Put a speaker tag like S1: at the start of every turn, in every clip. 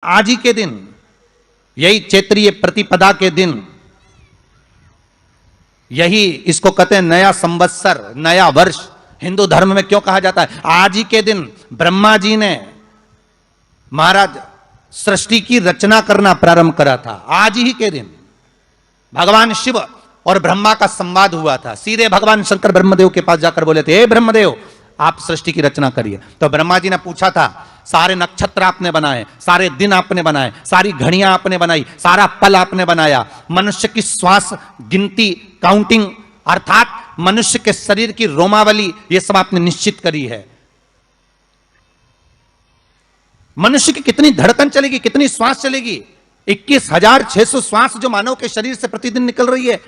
S1: आज ही के दिन, यही चैत्रीय प्रतिपदा के दिन, यही इसको कहते हैं नया संवत्सर, नया वर्ष। हिंदू धर्म में क्यों कहा जाता है? आज ही के दिन ब्रह्मा जी ने महाराज सृष्टि की रचना करना प्रारंभ करा था। आज ही के दिन भगवान शिव और ब्रह्मा का संवाद हुआ था। सीधे भगवान शंकर ब्रह्मदेव के पास जाकर बोले थे, हे ब्रह्मदेव, आप सृष्टि की रचना करिए। तो ब्रह्मा जी ने पूछा था, सारे नक्षत्र आपने बनाए, सारे दिन आपने बनाए, सारी घड़ियां आपने बनाई, सारा पल आपने बनाया, मनुष्य की श्वास गिनती, काउंटिंग, अर्थात मनुष्य के शरीर की रोमावली, यह सब आपने निश्चित करी है। मनुष्य की कितनी धड़कन चलेगी, कितनी श्वास चलेगी? 21,600 श्वास जो मानव के शरीर से प्रतिदिन निकल रही है,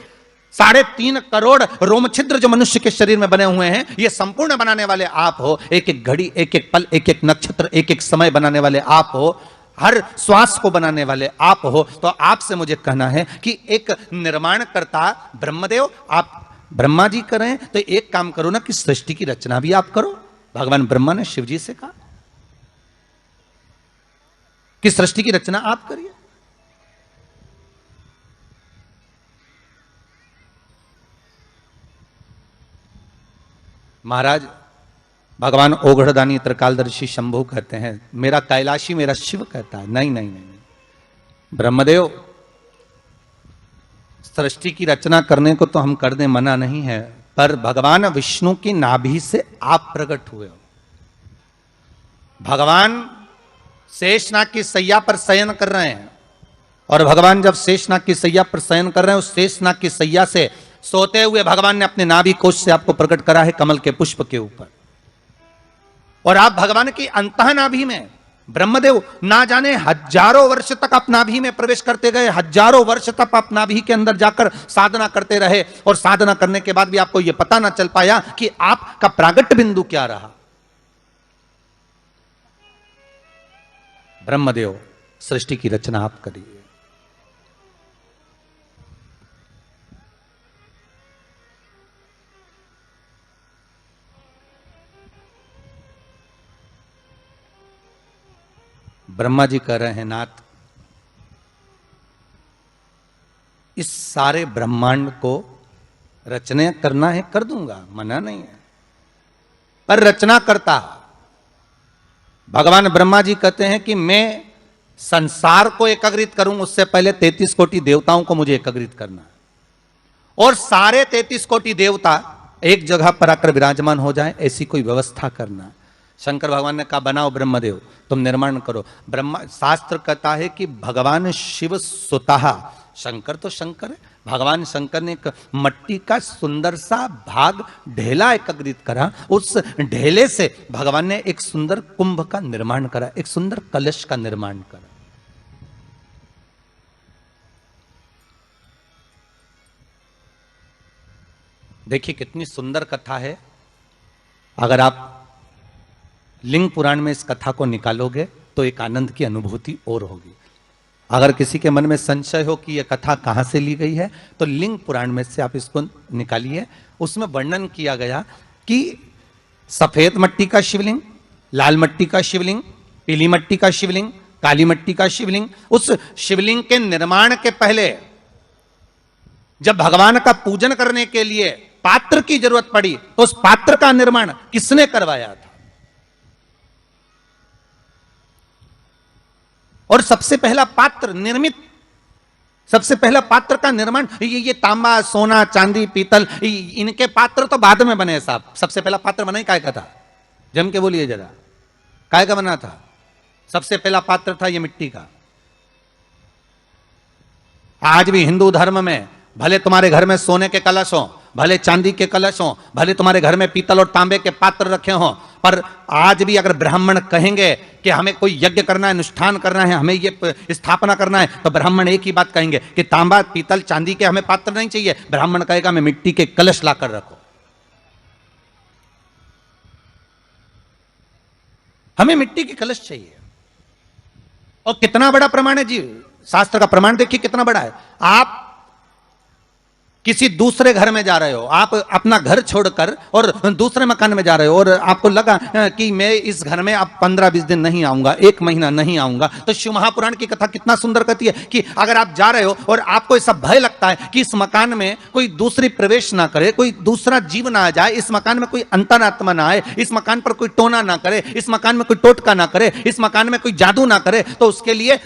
S1: 3.5 करोड़ रोमछिद्र जो मनुष्य के शरीर में बने हुए हैं, ये संपूर्ण बनाने वाले आप हो। एक एक घड़ी, एक एक पल, एक एक नक्षत्र, एक एक समय बनाने वाले आप हो। हर श्वास को बनाने वाले आप हो। तो आपसे मुझे कहना है कि एक निर्माणकर्ता ब्रह्मदेव, आप ब्रह्मा जी करें तो एक काम करो ना कि सृष्टि की रचना भी आप करो। भगवान ब्रह्मा ने शिव जी से कहा कि सृष्टि की रचना आप करिए। महाराज भगवान ओघड़दानी त्रिकालदर्शी शंभु कहते हैं, मेरा कैलाशी मेरा शिव कहता है, नहीं नहीं नहीं, ब्रह्मदेव, सृष्टि की रचना करने को तो हम कर दें, मना नहीं है, पर भगवान विष्णु की नाभि से आप प्रकट हुए हो। भगवान शेषनाग की सैया पर शयन कर रहे हैं, और भगवान जब शेषनाग की सैया पर शयन कर रहे हैं, उस शेषनाग की सैया से सोते हुए भगवान ने अपने नाभि कोश से आपको प्रकट करा है, कमल के पुष्प के ऊपर। और आप भगवान की अंतः नाभि में, ब्रह्मदेव ना जाने हजारों वर्ष तक आप नाभि में प्रवेश करते गए, हजारों वर्ष तक आप नाभि के अंदर जाकर साधना करते रहे, और साधना करने के बाद भी आपको यह पता ना चल पाया कि आपका प्रागट्य बिंदु क्या रहा। ब्रह्मदेव, सृष्टि की रचना आप करिए। ब्रह्मा जी कह रहे हैं, नाथ, इस सारे ब्रह्मांड को रचना करना है, कर दूंगा, मना नहीं है, पर रचना करता भगवान ब्रह्मा जी कहते हैं कि मैं संसार को एकाग्रित करूं, उससे पहले 33 कोटि देवताओं को मुझे एकाग्रित करना है, और सारे 33 कोटि देवता एक जगह पर आकर विराजमान हो जाएं, ऐसी कोई व्यवस्था करना। शंकर भगवान ने कहा, बनाओ ब्रह्मदेव, तुम निर्माण करो। ब्रह्मा, शास्त्र कहता है कि भगवान शिव स्वतः, शंकर तो शंकर है, भगवान शंकर ने एक मट्टी का सुंदर सा भाग ढेला एकत्रित करा, उस ढेले से भगवान ने एक सुंदर कुंभ का निर्माण करा, एक सुंदर कलश का निर्माण करा। देखिए कितनी सुंदर कथा है। अगर आप लिंग पुराण में इस कथा को निकालोगे तो एक आनंद की अनुभूति और होगी। अगर किसी के मन में संशय हो कि यह कथा कहां से ली गई है, तो लिंग पुराण में से आप इसको निकालिए। उसमें वर्णन किया गया कि सफेद मट्टी का शिवलिंग, लाल मट्टी का शिवलिंग, पीली मट्टी का शिवलिंग, काली मट्टी का शिवलिंग, उस शिवलिंग के निर्माण के पहले जब भगवान का पूजन करने के लिए पात्र की जरूरत पड़ी, तो उस पात्र का निर्माण किसने करवाया था? और सबसे पहला पात्र निर्मित, सबसे पहला पात्र का निर्माण, ये तांबा, सोना, चांदी, पीतल, इनके पात्र तो बाद में बने साहब। सबसे पहला पात्र बना ही काय का था? जम के बोलिए जरा, काय का बना था? सबसे पहला पात्र था ये मिट्टी का। आज भी हिंदू धर्म में भले तुम्हारे घर में सोने के कलश हो, भले चांदी के कलश हो, भले तुम्हारे घर में पीतल और तांबे के पात्र रखे हों, पर आज भी अगर ब्राह्मण कहेंगे कि हमें कोई यज्ञ करना है, अनुष्ठान करना है, हमें ये स्थापना करना है, तो ब्राह्मण एक ही बात कहेंगे कि तांबा, पीतल, चांदी के हमें पात्र नहीं चाहिए। ब्राह्मण कहेगा हमें मिट्टी के कलश लाकर रखो, हमें मिट्टी के कलश चाहिए। और कितना बड़ा प्रमाण है जी, शास्त्र का प्रमाण देखिए कितना बड़ा है। आप किसी दूसरे घर में जा रहे हो, आप अपना घर छोड़कर और दूसरे मकान में जा रहे हो और आपको लगा कि मैं इस घर में अब 15-20 दिन नहीं आऊंगा, 1 महीना नहीं आऊंगा, तो शिव महापुराण की कथा कितना सुंदर कहती है कि अगर आप जा रहे हो और आपको ऐसा भय लगता है कि इस मकान में कोई दूसरी प्रवेश ना करे, कोई दूसरा जीव ना आ जाए, इस मकान में कोई अंतरात्मा ना आए, इस मकान पर कोई टोना ना करे, इस मकान में कोई टोटका ना करे, इस मकान में कोई जादू ना करे, तो उसके लिए